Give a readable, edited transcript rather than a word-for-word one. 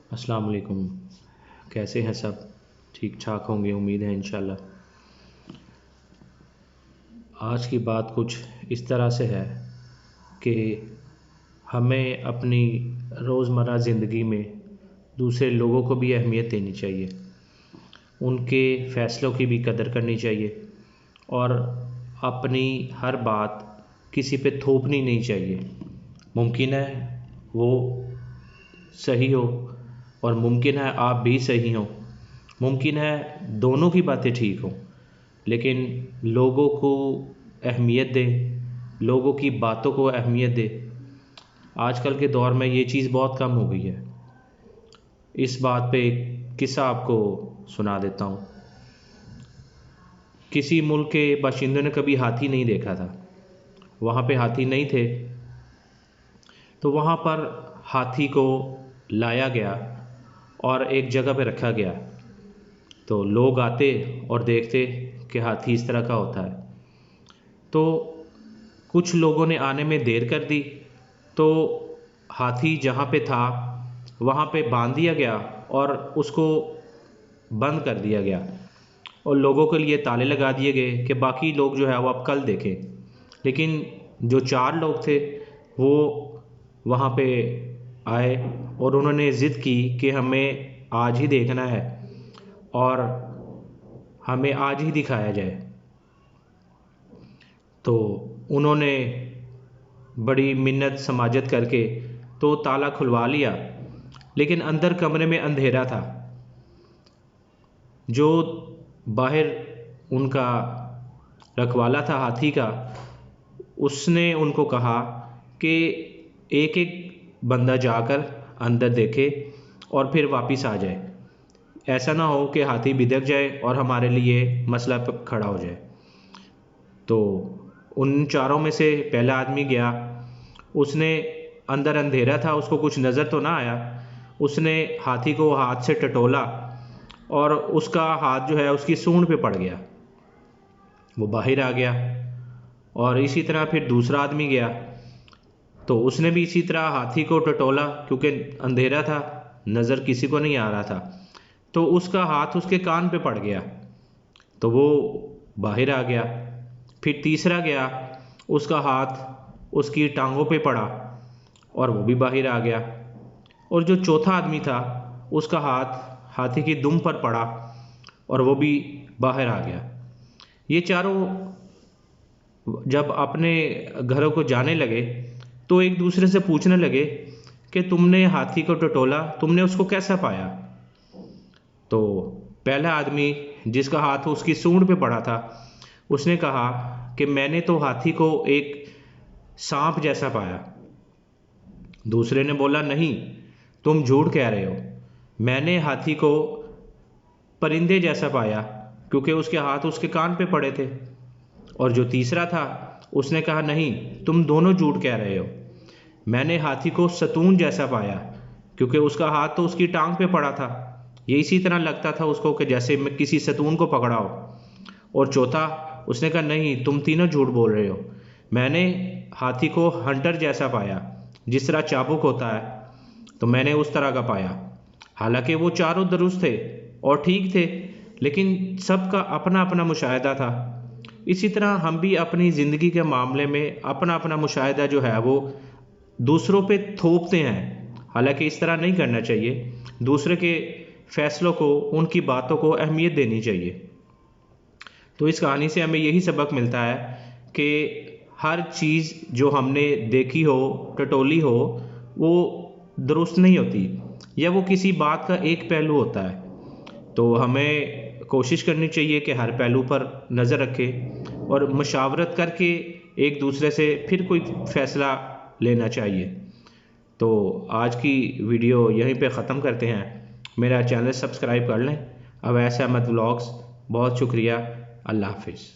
अस्सलाम वालेकुम। कैसे हैं सब? ठीक ठाक होंगे, उम्मीद है इंशाल्लाह। आज की बात कुछ इस तरह से है कि हमें अपनी रोज़मर्रा ज़िंदगी में दूसरे लोगों को भी अहमियत देनी चाहिए, उनके फ़ैसलों की भी कदर करनी चाहिए और अपनी हर बात किसी पे थोपनी नहीं चाहिए। मुमकिन है वो सही हो और मुमकिन है आप भी सही हों, मुमकिन है दोनों की बातें ठीक हों, लेकिन लोगों को अहमियत दें, लोगों की बातों को अहमियत दें। आजकल के दौर में ये चीज़ बहुत कम हो गई है। इस बात पे एक किस्सा आपको सुना देता हूँ। किसी मुल्क के बाशिंदों ने कभी हाथी नहीं देखा था, वहाँ पे हाथी नहीं थे, तो वहाँ पर हाथी को लाया गया और एक जगह पे रखा गया। तो लोग आते और देखते कि हाथी इस तरह का होता है। तो कुछ लोगों ने आने में देर कर दी, तो हाथी जहाँ पे था वहाँ पे बांध दिया गया और उसको बंद कर दिया गया और लोगों के लिए ताले लगा दिए गए कि बाकी लोग जो है वो अब कल देखें। लेकिन जो 4 लोग थे वो वहाँ पे आए और उन्होंने ज़िद की कि हमें आज ही देखना है और हमें आज ही दिखाया जाए। तो उन्होंने बड़ी मिन्नत समाजत करके तो ताला खुलवा लिया, लेकिन अंदर कमरे में अंधेरा था। जो बाहर उनका रखवाला था हाथी का, उसने उनको कहा कि एक एक बंदा जाकर अंदर देखे और फिर वापस आ जाए। ऐसा ना हो कि हाथी बिदक जाए और हमारे लिए मसला खड़ा हो जाए। तो उन चारों में से पहला आदमी गया, उसने अंदर अंधेरा था, उसको कुछ नज़र तो ना आया, उसने हाथी को हाथ से टटोला और उसका हाथ जो है उसकी सूंड पे पड़ गया, वो बाहर आ गया। और इसी तरह फिर दूसरा आदमी गया, तो उसने भी इसी तरह हाथी को टटोला, क्योंकि अंधेरा था, नज़र किसी को नहीं आ रहा था, तो उसका हाथ उसके कान पे पड़ गया, तो वो बाहर आ गया। फिर तीसरा गया, उसका हाथ उसकी टांगों पे पड़ा और वो भी बाहर आ गया। और जो चौथा आदमी था, उसका हाथ हाथी की दुम पर पड़ा और वो भी बाहर आ गया। ये चारों जब अपने घरों को जाने लगे तो एक दूसरे से पूछने लगे कि तुमने हाथी को टटोला, तुमने उसको कैसा पाया? तो पहला आदमी, जिसका हाथ उसकी सूंड पे पड़ा था, उसने कहा कि मैंने तो हाथी को एक सांप जैसा पाया। दूसरे ने बोला, नहीं, तुम झूठ कह रहे हो, मैंने हाथी को परिंदे जैसा पाया, क्योंकि उसके हाथ उसके कान पे पड़े थे। और जो तीसरा था, उसने कहा, नहीं, तुम दोनों झूठ कह रहे हो, मैंने हाथी को सतून जैसा पाया, क्योंकि उसका हाथ तो उसकी टांग पे पड़ा था, ये इसी तरह लगता था उसको कि जैसे मैं किसी सतून को पकड़ा हो। और चौथा, उसने कहा, नहीं, तुम तीनों झूठ बोल रहे हो, मैंने हाथी को हंटर जैसा पाया, जिस तरह चाबुक होता है, तो मैंने उस तरह का पाया। हालांकि वो चारों दुरुस्त थे और ठीक थे, लेकिन सबका अपना अपना मुशाहिदा था। इसी तरह हम भी अपनी ज़िंदगी के मामले में अपना अपना मुशाहिदा जो है वो दूसरों पे थोपते हैं। हालांकि इस तरह नहीं करना चाहिए, दूसरे के फ़ैसलों को, उनकी बातों को अहमियत देनी चाहिए। तो इस कहानी से हमें यही सबक मिलता है कि हर चीज़ जो हमने देखी हो, टटोली हो, वो दुरुस्त नहीं होती, या वो किसी बात का एक पहलू होता है। तो हमें कोशिश करनी चाहिए कि हर पहलू पर नज़र रखें और मशावरत करके एक दूसरे से फिर कोई फ़ैसला लेना चाहिए। तो आज की वीडियो यहीं पे ख़त्म करते हैं। मेरा चैनल सब्सक्राइब कर लें। अवैस अहमद व्लॉग्स। बहुत शुक्रिया। अल्लाह हाफिज़।